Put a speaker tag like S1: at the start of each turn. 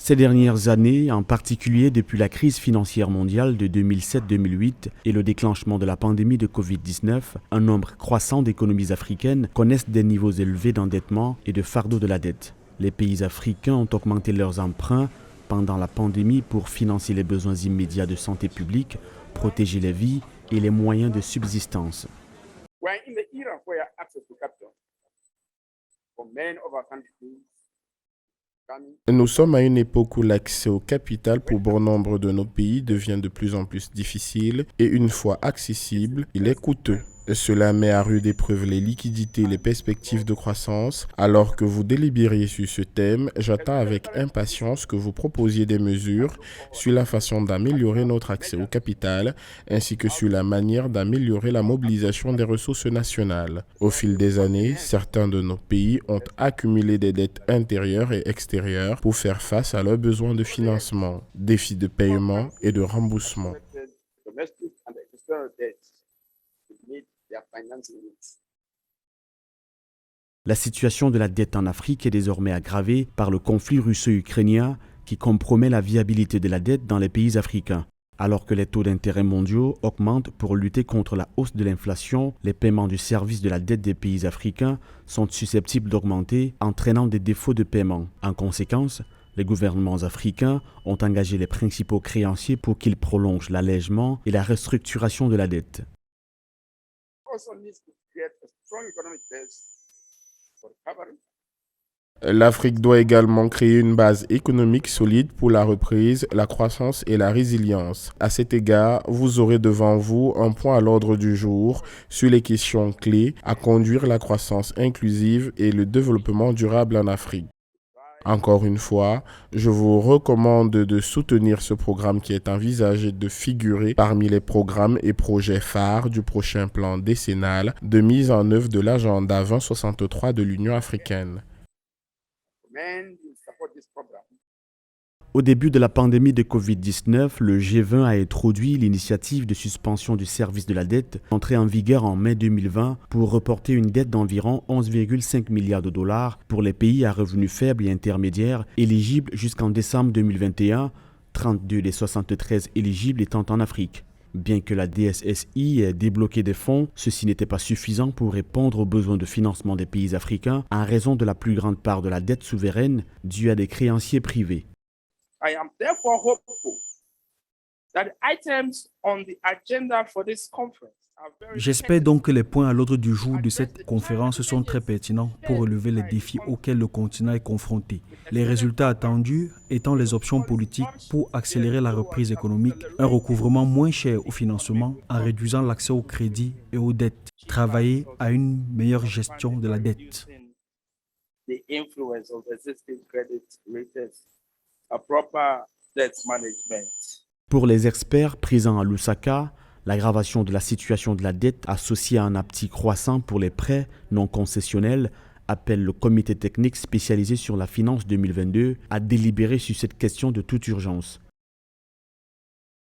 S1: Ces dernières années, en particulier depuis la crise financière mondiale de 2007-2008 et le déclenchement de la pandémie de Covid-19, un nombre croissant d'économies africaines connaissent des niveaux élevés d'endettement et de fardeau de la dette. Les pays africains ont augmenté leurs emprunts pendant la pandémie pour financer les besoins immédiats de santé publique, protéger les vies et les moyens de subsistance.
S2: Nous sommes à une époque où l'accès au capital pour bon nombre de nos pays devient de plus en plus difficile et une fois accessible, il est coûteux. Cela met à rude épreuve les liquidités et les perspectives de croissance. Alors que vous délibériez sur ce thème, j'attends avec impatience que vous proposiez des mesures sur la façon d'améliorer notre accès au capital ainsi que sur la manière d'améliorer la mobilisation des ressources nationales. Au fil des années, certains de nos pays ont accumulé des dettes intérieures et extérieures pour faire face à leurs besoins de financement, défis de paiement et de remboursement.
S1: La situation de la dette en Afrique est désormais aggravée par le conflit russo-ukrainien qui compromet la viabilité de la dette dans les pays africains. Alors que les taux d'intérêt mondiaux augmentent pour lutter contre la hausse de l'inflation, les paiements du service de la dette des pays africains sont susceptibles d'augmenter, entraînant des défauts de paiement. En conséquence, les gouvernements africains ont engagé les principaux créanciers pour qu'ils prolongent l'allègement et la restructuration de la dette.
S2: L'Afrique doit également créer une base économique solide pour la reprise, la croissance et la résilience. À cet égard, vous aurez devant vous un point à l'ordre du jour sur les questions clés à conduire la croissance inclusive et le développement durable en Afrique. Encore une fois, je vous recommande de soutenir ce programme qui est envisagé de figurer parmi les programmes et projets phares du prochain plan décennal de mise en œuvre de l'agenda 2063 de l'Union africaine.
S1: Au début de la pandémie de Covid-19, le G20 a introduit l'initiative de suspension du service de la dette, entrée en vigueur en mai 2020 pour reporter une dette d'environ 11,5 milliards de dollars pour les pays à revenus faibles et intermédiaires éligibles jusqu'en décembre 2021, 32 des 73 éligibles étant en Afrique. Bien que la DSSI ait débloqué des fonds, ceci n'était pas suffisant pour répondre aux besoins de financement des pays africains en raison de la plus grande part de la dette souveraine due à des créanciers privés.
S3: I am therefore hopeful that the items on the agenda for this conference are very
S4: J'espère donc que les points à l'ordre du jour de cette conférence sont très pertinents pour relever les défis auxquels le continent est confronté. Les résultats attendus étant les options politiques pour accélérer la reprise économique, un recouvrement moins cher au financement en réduisant l'accès au crédit et aux dettes, travailler à une meilleure gestion de la dette.
S3: the influence of existing credit raters, a proper debt management.
S1: Pour les experts présents à Lusaka, l'aggravation de la situation de la dette associée à un appétit croissant pour les prêts non concessionnels appelle le comité technique spécialisé sur la finance 2022 à délibérer sur cette question de toute urgence.